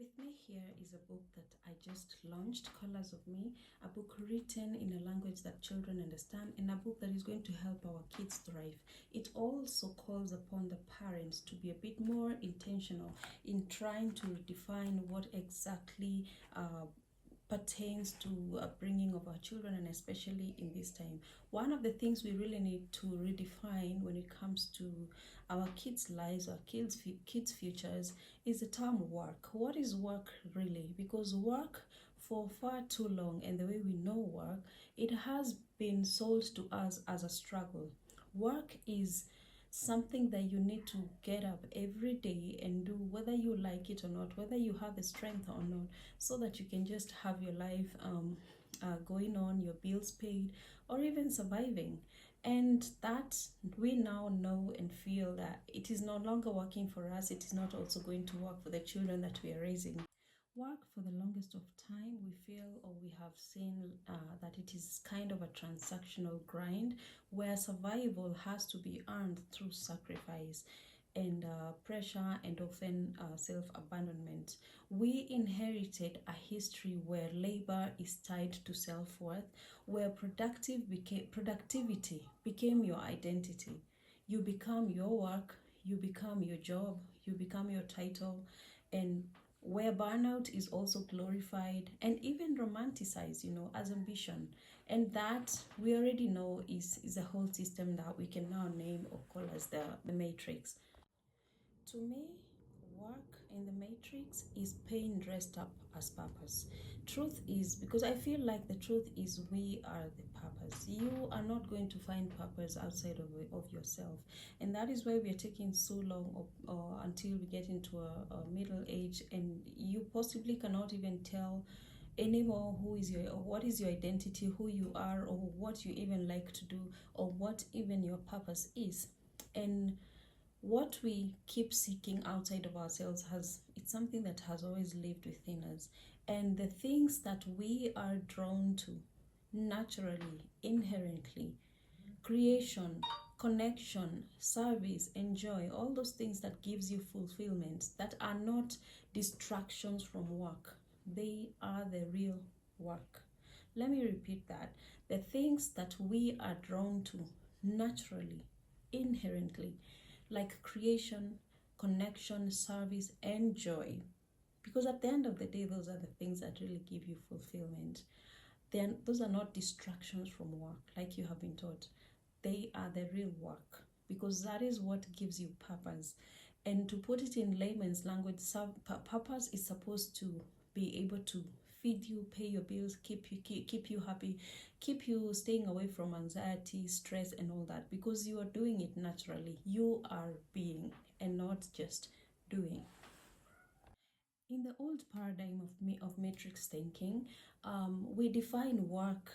With me here is a book that I just launched, Colors of Me, a book written in a language that children understand, and a book that is going to help our kids thrive. It also calls upon the parents to be a bit more intentional in trying to redefine what exactly pertains to upbringing of our children, and especially in this time. One of the things we really need to redefine when it comes to our kids' lives, our kids' futures, is the term work. What is work really? Because work, for far too long, and the way we know work, it has been sold to us as a struggle. Work is something that you need to get up every day and do, whether you like it or not, whether you have the strength or not, so that you can just have your life going on, your bills paid, or even surviving. And that we now know and feel that it is no longer working for us. It is not also going to work for the children that we are raising. Work, for the longest of time, we feel or we have seen that it is kind of a transactional grind where survival has to be earned through sacrifice and pressure and often self-abandonment. We inherited a history where labor is tied to self-worth, where productivity became your identity. You become your work, you become your job, you become your title, and where burnout is also glorified and even romanticized, as ambition. And that we already know is a whole system that we can now name or call as the matrix. To me, work in the matrix is pain dressed up as purpose. Truth is, because I feel like the truth is we are the purpose. You are not going to find purpose outside of yourself. And that is why we are taking so long until we get into a middle age, and you possibly cannot even tell anymore what is your identity, who you are, or what you even like to do, or what even your purpose is. And what we keep seeking outside of ourselves it's something that has always lived within us. And the things that we are drawn to naturally, inherently, creation, connection, service, and joy, all those things that gives you fulfillment, that are not distractions from work, they are the real work. Let me repeat that. The things that we are drawn to naturally, inherently, like creation, connection, service, and joy. Because at the end of the day, those are the things that really give you fulfillment. Then those are not distractions from work, like you have been taught. They are the real work, because that is what gives you purpose. And to put it in layman's language, purpose is supposed to be able to feed you, pay your bills, keep you happy, keep you staying away from anxiety, stress, and all that, because you are doing it naturally. You are being and not just doing. In the old paradigm of matrix thinking, we define work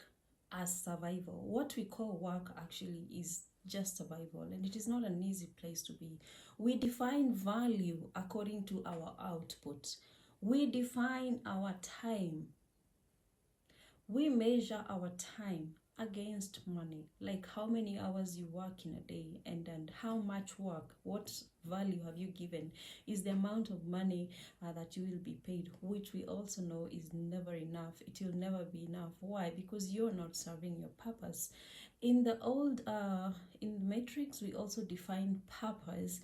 as survival. What we call work actually is just survival, and it is not an easy place to be. We define value according to our output. We define our time. We measure our time against money, like how many hours you work in a day, and how much work, what value have you given, is the amount of money that you will be paid, which we also know is never enough. It will never be enough. Why? Because you're not serving your purpose. In the old in matrix, we also define purpose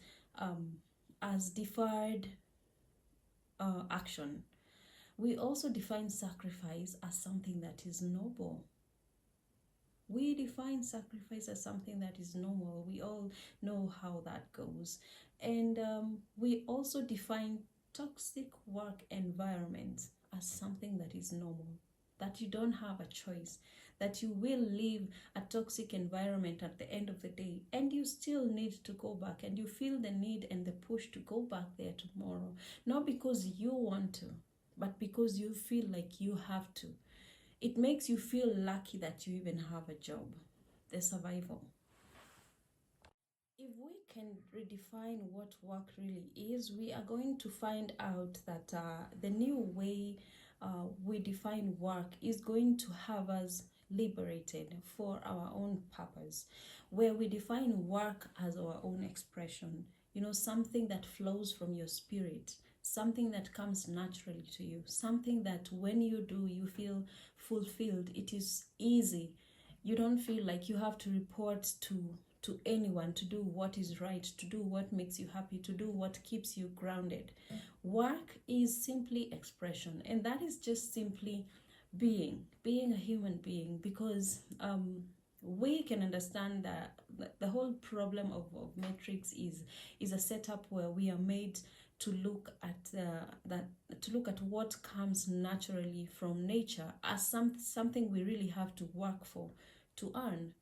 as deferred action. We also define sacrifice as something that is noble. We define sacrifice as something that is normal. We all know how that goes. And we also define toxic work environment as something that is normal, that you don't have a choice, that you will leave a toxic environment at the end of the day, and you still need to go back, and you feel the need and the push to go back there tomorrow, not because you want to, but because you feel like you have to. It makes you feel lucky that you even have a job. The survival. If we can redefine what work really is, we are going to find out that the new way we define work is going to have us liberated for our own purpose, where we define work as our own expression, something that flows from your spirit, something that comes naturally to you, something that when you do, you feel fulfilled. It is easy. You don't feel like you have to report to anyone to do what is right, to do what makes you happy, to do what keeps you grounded. Work is simply expression, and that is just simply being a human being, because we can understand that the whole problem of Matrix is a setup where we are made to look at what comes naturally from nature as something we really have to work for, to earn.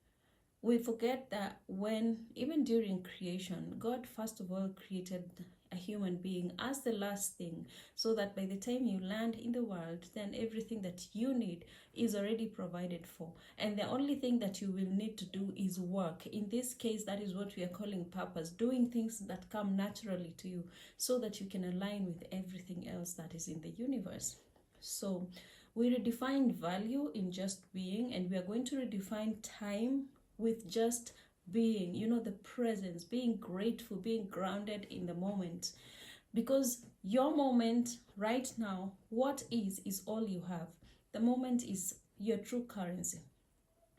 We forget that when, even during creation, God first of all created a human being as the last thing, so that by the time you land in the world, then everything that you need is already provided for, and the only thing that you will need to do is work. In this case, that is what we are calling purpose, doing things that come naturally to you, so that you can align with everything else that is in the universe. So we redefine value in just being, and we are going to redefine time with just being, the presence, being grateful, being grounded in the moment. Because your moment right now, what is all you have. The moment is your true currency.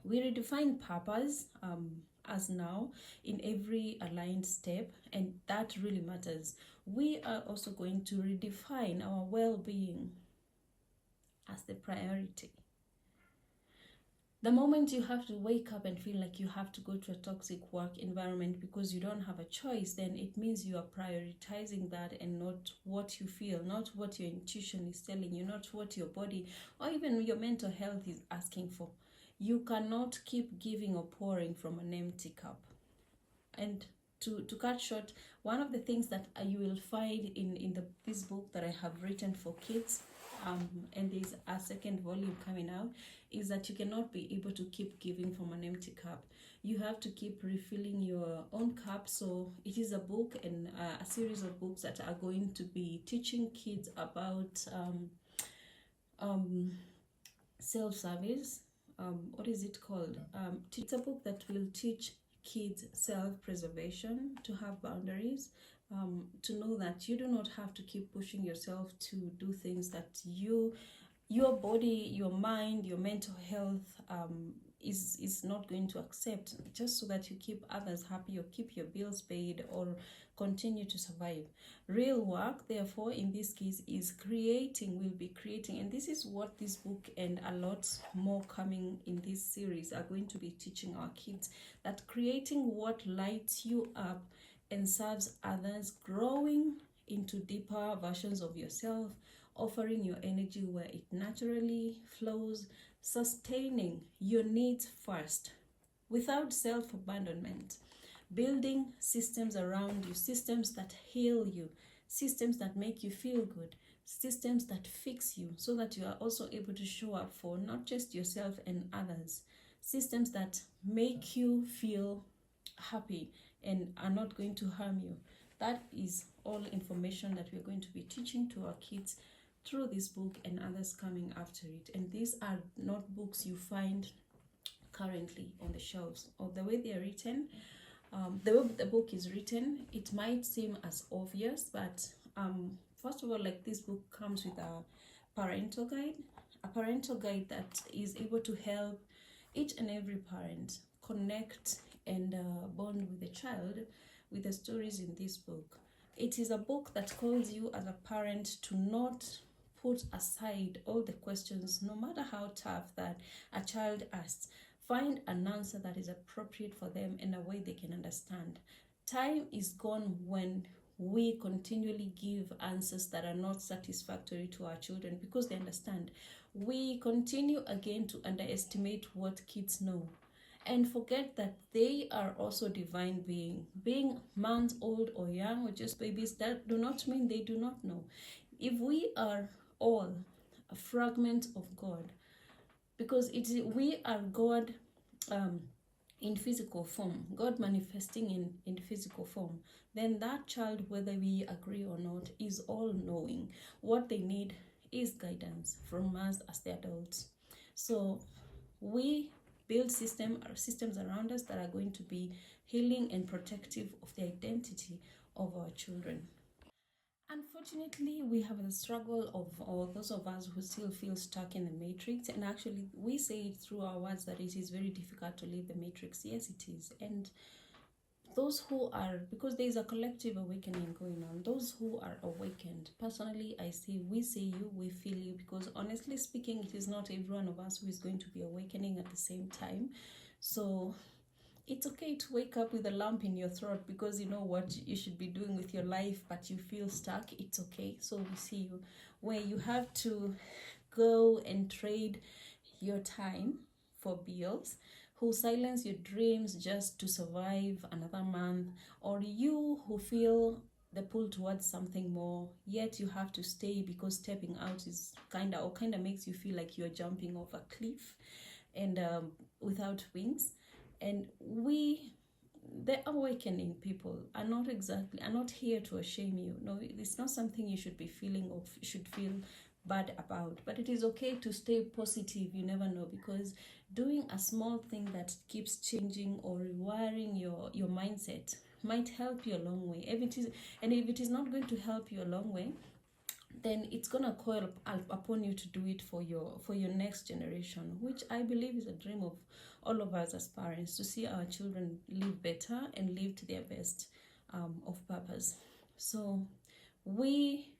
We redefine purpose as now in every aligned step, and that really matters. We are also going to redefine our well-being as the priority. The moment you have to wake up and feel like you have to go to a toxic work environment because you don't have a choice, then it means you are prioritizing that and not what you feel, not what your intuition is telling you, not what your body or even your mental health is asking for. You cannot keep giving or pouring from an empty cup. And to cut short, one of the things that you will find in this book that I have written for kids, and there's a second volume coming out, is that you cannot be able to keep giving from an empty cup. You have to keep refilling your own cup. So it is a book and a series of books that are going to be teaching kids about self-service. What is it called? It's a book that will teach kids self-preservation, to have boundaries, to know that you do not have to keep pushing yourself to do things that your body, your mind, your mental health is not going to accept, just so that you keep others happy or keep your bills paid or continue to survive. Real work, therefore, in this case, is will be creating, and this is what this book and a lot more coming in this series are going to be teaching our kids, that creating what lights you up and serves others, growing into deeper versions of yourself, offering your energy where it naturally flows, sustaining your needs first without self-abandonment, building systems around you, systems that heal you, systems that make you feel good, systems that fix you, so that you are also able to show up for not just yourself and others, systems that make you feel happy and are not going to harm you. That is all information that we're going to be teaching to our kids through this book and others coming after it. And these are not books you find currently on the shelves, or the way they are written, the way the book is written, it might seem as obvious, but first of all, like, this book comes with a parental guide that is able to help each and every parent connect and bond with the child with the stories in this book. It is a book that calls you as a parent to not put aside all the questions, no matter how tough that a child asks. Find an answer that is appropriate for them in a way they can understand. Time is gone when we continually give answers that are not satisfactory to our children because they understand. We continue again to underestimate what kids know and forget that they are also divine being months old or young or just babies. That do not mean they do not know. If we are all a fragment of God, because we are God in physical form, God manifesting in physical form, then that child, whether we agree or not, is all knowing. What they need is guidance from us as the adults. So we build systems around us that are going to be healing and protective of the identity of our children. Unfortunately, we have the struggle of, or those of us who still feel stuck in the matrix, and actually, we say it through our words that it is very difficult to leave the matrix. Yes, it is. And those who are, because there is a collective awakening going on, those who are awakened, personally, I say, we say you, we feel you, because honestly speaking, it is not every one of us who is going to be awakening at the same time. So it's okay to wake up with a lump in your throat because you know what you should be doing with your life, but you feel stuck. It's okay. So we see you where you have to go and trade your time for bills, who silence your dreams just to survive another month, or you who feel the pull towards something more, yet you have to stay because stepping out is kind of makes you feel like you're jumping off a cliff and without wings. And we, the awakening people, are not here to shame you. No, it's not something you should be feeling or should feel bad about, but it is okay to stay positive. You never know, because doing a small thing that keeps changing or rewiring your mindset might help you a long way. If it is not going to help you a long way, then it's gonna call upon you to do it for your next generation, which I believe is a dream of all of us as parents, to see our children live better and live to their best of purpose. So we,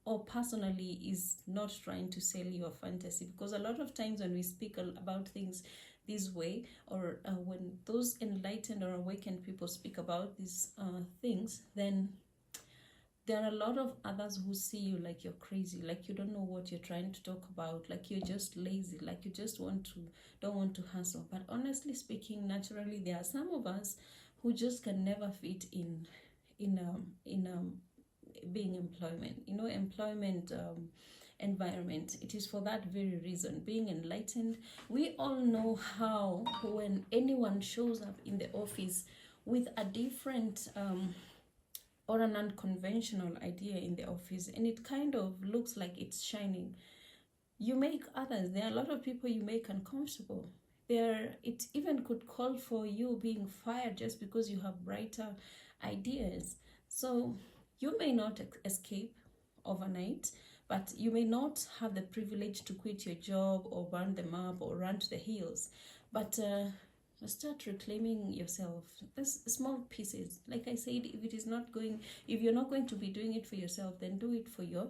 or personally, is not trying to sell you a fantasy, because a lot of times when we speak about things this way, or when those enlightened or awakened people speak about these things, then there are a lot of others who see you like you're crazy, like you don't know what you're trying to talk about, like you're just lazy, like you just don't want to hustle. But honestly speaking, naturally, there are some of us who just can never fit in being employment environment. It is for that very reason. Being enlightened, we all know how when anyone shows up in the office with a different or an unconventional idea in the office, and it kind of looks like it's shining, you make others, there are a lot of people you make uncomfortable. It even could call for you being fired just because you have brighter ideas. So you may not escape overnight, but you may not have the privilege to quit your job or burn them up or run to the hills. But start reclaiming yourself. There's small pieces. Like I said, if you're not going to be doing it for yourself, then do it for your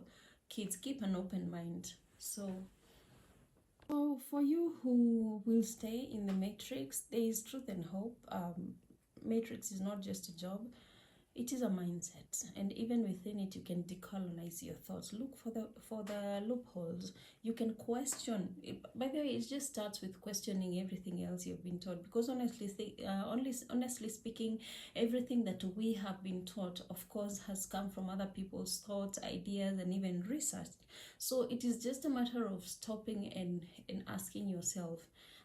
kids. Keep an open mind. So for you who will stay in the matrix, there is truth and hope. Matrix is not just a job, it is a mindset, and even within it, you can decolonize your thoughts. Look for the loopholes. You can question. By the way, it just starts with questioning everything else you've been taught. Because honestly speaking, everything that we have been taught, of course, has come from other people's thoughts, ideas, and even research. So it is just a matter of stopping and asking yourself,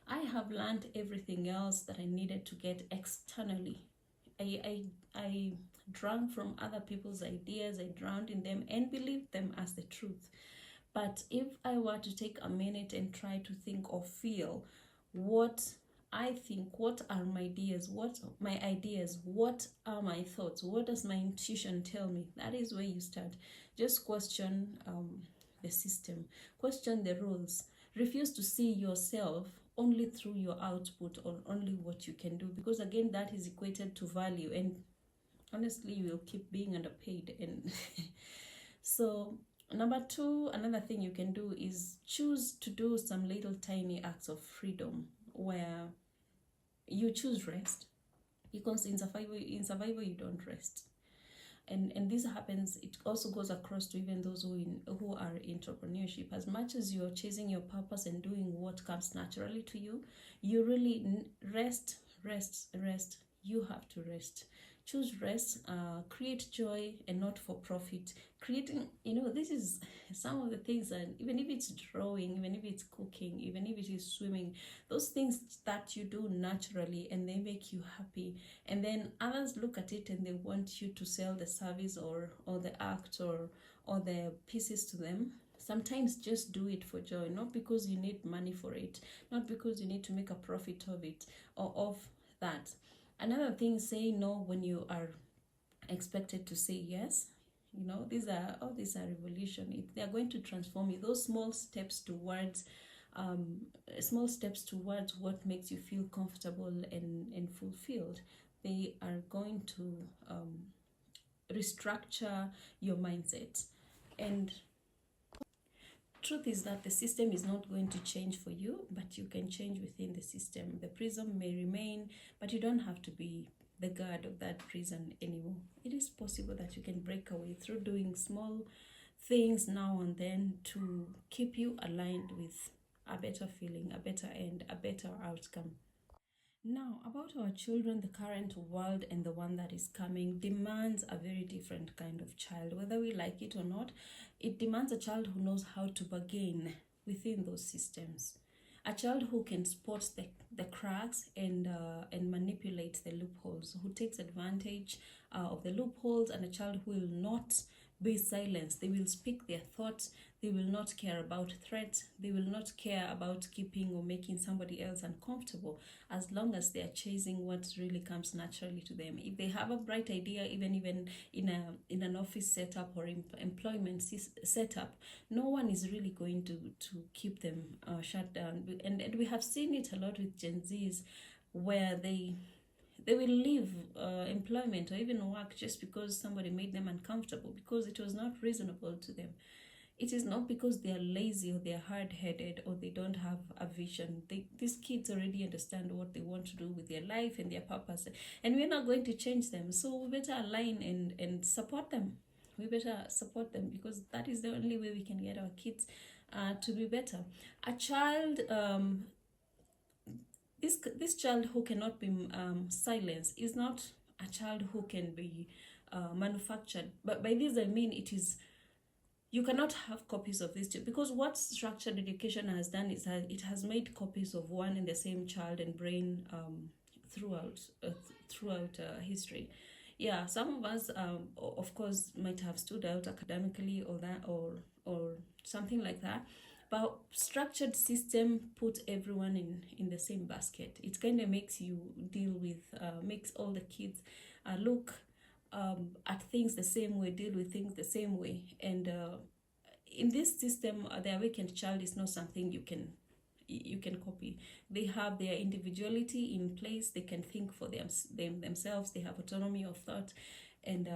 I have learned everything else that I needed to get externally. I drank from other people's ideas, I drowned in them and believed them as the truth. But if I were to take a minute and try to think or feel what I think, what are my ideas, what are my thoughts, what does my intuition tell me, that is where you start. Just question the system, question the rules, refuse to see yourself only through your output or only what you can do, because again, that is equated to value, and honestly, you will keep being underpaid. And so number two, another thing you can do is choose to do some little tiny acts of freedom where you choose rest, because in survival you don't rest. And this happens, it also goes across to even those who are in entrepreneurship. As much as you're chasing your purpose and doing what comes naturally to you, you really rest. You have to rest. Choose rest, create joy and not for profit. Creating, this is some of the things that, even if it's drawing, even if it's cooking, even if it is swimming, those things that you do naturally and they make you happy, and then others look at it and they want you to sell the service or the act or the pieces to them. Sometimes just do it for joy, not because you need money for it, not because you need to make a profit of it or of that. Another thing, say no when you are expected to say yes. You know, these are revolution. They are going to transform you. Those um, small steps towards what makes you feel comfortable and fulfilled, they are going to restructure your mindset. And truth is that the system is not going to change for you, but you can change within the system. The prison may remain, but you don't have to be the guard of that prison anymore. It is possible that you can break away through doing small things now and then to keep you aligned with a better feeling, a better end, a better outcome. Now, about our children, the current world and the one that is coming demands a very different kind of child. Whether we like it or not, it demands a child who knows how to bargain within those systems. A child who can spot the cracks and manipulate the loopholes, who takes advantage of the loopholes, and a child who will not be silenced. They will speak their thoughts. They will not care about threats. They will not care about keeping or making somebody else uncomfortable, as long as they are chasing what really comes naturally to them. If they have a bright idea, even in an office setup or employment setup, no one is really going to keep them shut down. And we have seen it a lot with Gen Zs, where they will leave employment or even work just because somebody made them uncomfortable, because it was not reasonable to them. It is not because they are lazy or they are hard-headed or they don't have a vision. These kids already understand what they want to do with their life and their purpose, and we're not going to change them. So we better align and support them. We better support them, because that is the only way we can get our kids to be better. A child, this child who cannot be silenced is not a child who can be manufactured. But by this I mean, it is, you cannot have copies of this, because what structured education has done is it has made copies of one and the same child and brain throughout history. Yeah, some of us, of course, might have stood out academically or that, or something like that. But structured system put everyone in the same basket. It kind of makes you deal with, makes all the kids look at things the same way, deal with things the same way. And in this system, the awakened child is not something you can copy. They have their individuality in place. They can think for themselves. They have autonomy of thought, and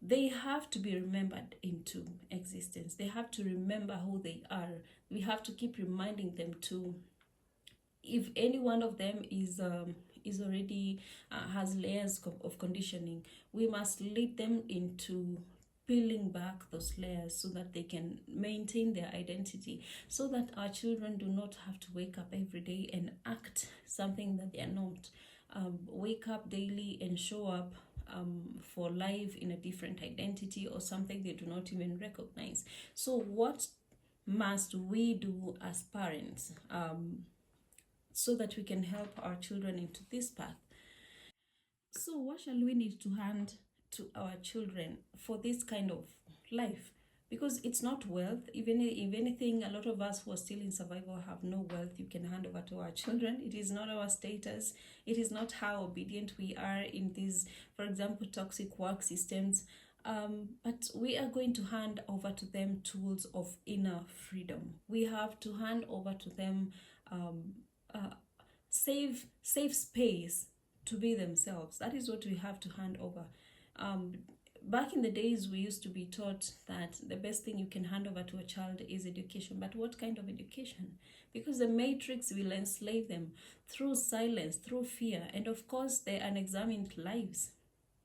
they have to be remembered into existence. They have to remember who they are. We have to keep reminding them to, if any one of them is already has layers of conditioning, we must lead them into peeling back those layers so that they can maintain their identity, so that our children do not have to wake up every day and act something that they are not. Wake up daily and show up for life in a different identity or something they do not even recognize. So what must we do as parents so that we can help our children into this path? So what shall we need to hand to our children for this kind of life? Because it's not wealth. Even if anything, a lot of us who are still in survival have no wealth you can hand over to our children. It is not our status. It is not how obedient we are in these, for example, toxic work systems. But we are going to hand over to them tools of inner freedom. We have to hand over to them safe space to be themselves. That is what we have to hand over. Back in the days, we used to be taught that the best thing you can hand over to a child is education. But what kind of education? Because the matrix will enslave them through silence, through fear, and of course their unexamined lives.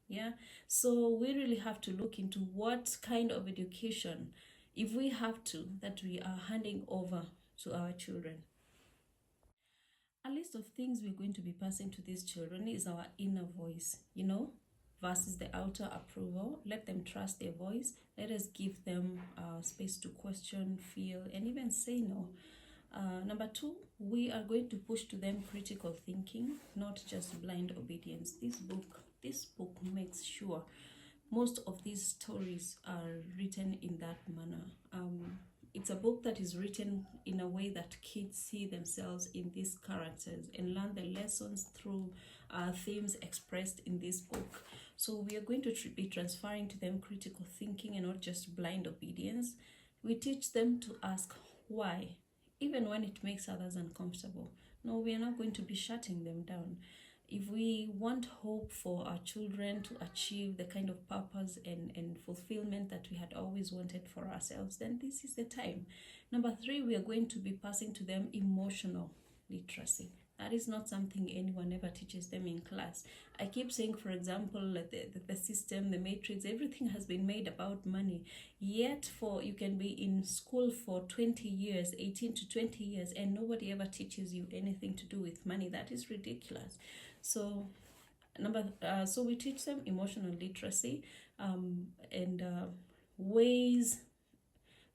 Yeah, so we really have to look into what kind of education, if we have to, that we are handing over to our children. A list of things we're going to be passing to these children is our inner voice, versus the outer approval. Let them trust their voice. Let us give them space to question, feel, and even say no. Number 2, we are going to push to them critical thinking, not just blind obedience. This book makes sure most of these stories are written in that manner. It's a book that is written in a way that kids see themselves in these characters and learn the lessons through themes expressed in this book. So we are going to be transferring to them critical thinking and not just blind obedience. We teach them to ask why, even when it makes others uncomfortable. No, we are not going to be shutting them down. If we want hope for our children to achieve the kind of purpose and fulfillment that we had always wanted for ourselves, then this is the time. Number 3, we are going to be passing to them emotional literacy. That is not something anyone ever teaches them in class. I keep saying, for example, the system, the matrix, everything has been made about money. Yet you can be in school for 20 years, 18 to 20 years, and nobody ever teaches you anything to do with money. That is ridiculous. So so we teach them emotional literacy and ways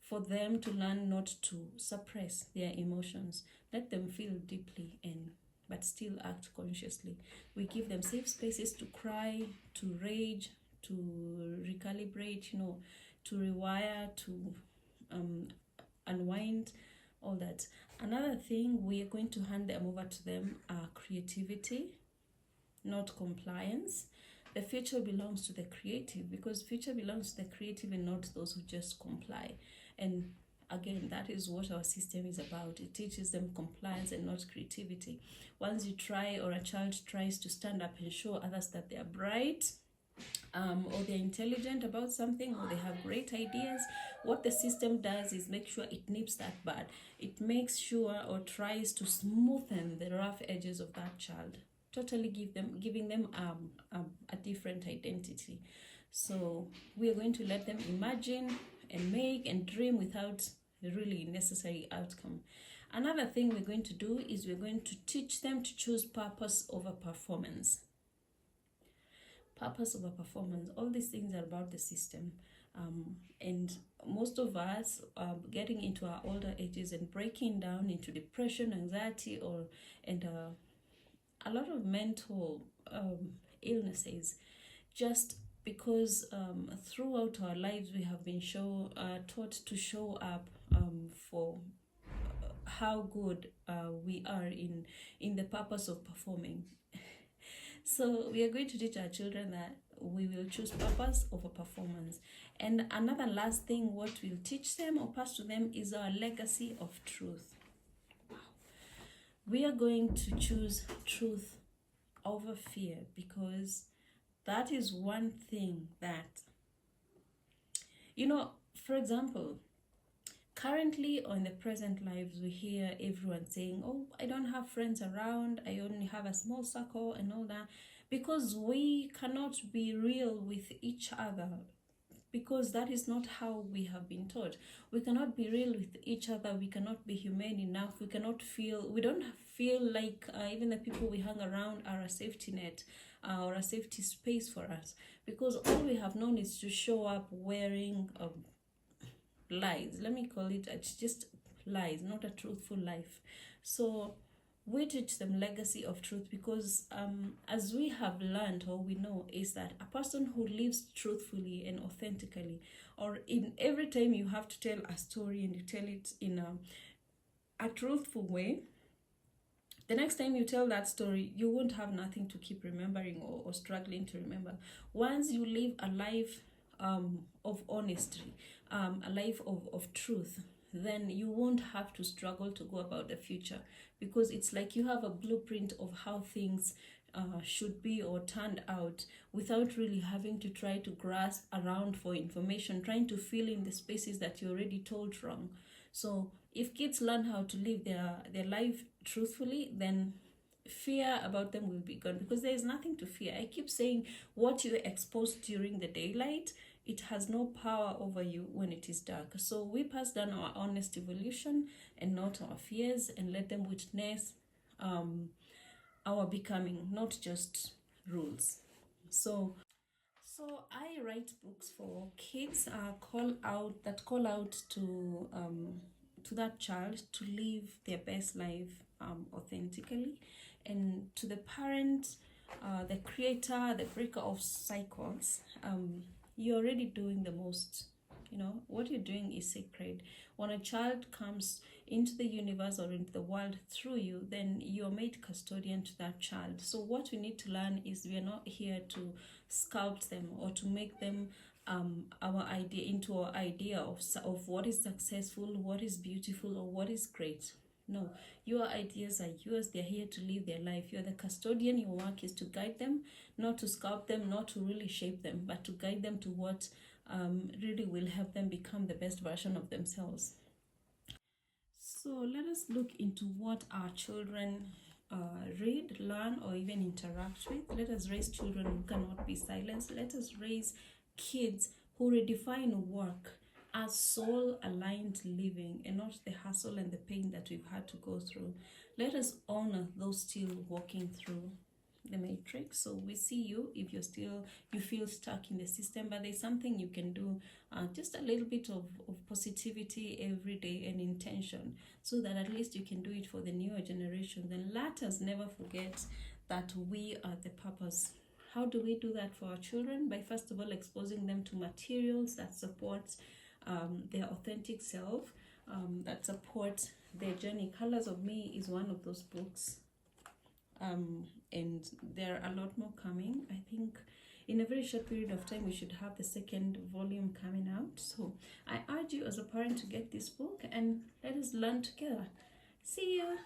for them to learn not to suppress their emotions. Let them feel deeply but still act consciously. We give them safe spaces to cry, to rage, to recalibrate, to rewire, to unwind, all that. Another thing we are going to hand them over to them are creativity, not compliance. The future belongs to the creative, because future belongs to the creative and not those who just comply. And again, that is what our system is about. It teaches them compliance and not creativity. Once you try, or a child tries to stand up and show others that they are bright, or they're intelligent about something, or they have great ideas, what the system does is make sure it nips that bud. It makes sure or tries to smoothen the rough edges of that child, totally giving them a different identity. So we are going to let them imagine and make and dream without the really necessary outcome. Another thing we're going to do is we're going to teach them to choose purpose over performance. Purpose over performance. All these things are about the system. And most of us getting into our older ages and breaking down into depression, anxiety, and a lot of mental illnesses, just because throughout our lives we have been taught to show up for how good we are in the purpose of performing. So we are going to teach our children that we will choose purpose over performance. And another last thing, what we'll teach them or pass to them is our legacy of truth. We are going to choose truth over fear, because that is one thing that, for example, currently or in the present lives, we hear everyone saying, oh, I don't have friends around, I only have a small circle and all that, because we cannot be real with each other, because that is not how we have been taught. We cannot be real with each other. We cannot be humane enough. We don't feel like even the people we hang around are a safety net or a safety space for us, because all we have known is to show up wearing lies. Let me call it, it's just lies, not a truthful life. So we teach them legacy of truth, because as we have learned, or we know, is that a person who lives truthfully and authentically, or in every time you have to tell a story and you tell it in a truthful way, the next time you tell that story, you won't have nothing to keep remembering or struggling to remember. Once you live a life of honesty, a life of truth, then you won't have to struggle to go about the future, because it's like you have a blueprint of how things should be or turned out, without really having to try to grasp around for information, trying to fill in the spaces that you already told wrong. So if kids learn how to live their life truthfully, then fear about them will be gone, because there is nothing to fear. I keep saying, what you expose during the daylight, it has no power over you when it is dark. So we pass down our honest evolution and not our fears, and let them witness our becoming, not just rules. So I write books for kids, call out to that child to live their best life authentically, and to the parent, the creator, the breaker of cycles. You're already doing the most You know, what you're doing is sacred. When a child comes into the universe or into the world through you, then you're made custodian to that child. So what we need to learn is we are not here to sculpt them or to make them our idea into our idea of what is successful, what is beautiful, or what is great. No, your ideas are yours. They're here to live their life. You're the custodian. Your work is to guide them, not to sculpt them, not to really shape them, but to guide them to what really will help them become the best version of themselves. So let us look into what our children read, learn, or even interact with. Let us raise children who cannot be silenced. Let us raise kids who redefine work as soul aligned living and not the hustle and the pain that we've had to go through. Let us honor those still walking through the matrix. So we see you if you feel stuck in the system, but there's something you can do, just a little bit of positivity every day and intention, so that at least you can do it for the newer generation. Then let us never forget that we are the purpose. How do we do that for our children? By first of all exposing them to materials that support their authentic self, that support their journey. Colors of Me is one of those books, and there are a lot more coming. I think in a very short period of time we should have the second volume coming out. So I urge you as a parent to get this book and let us learn together. See you.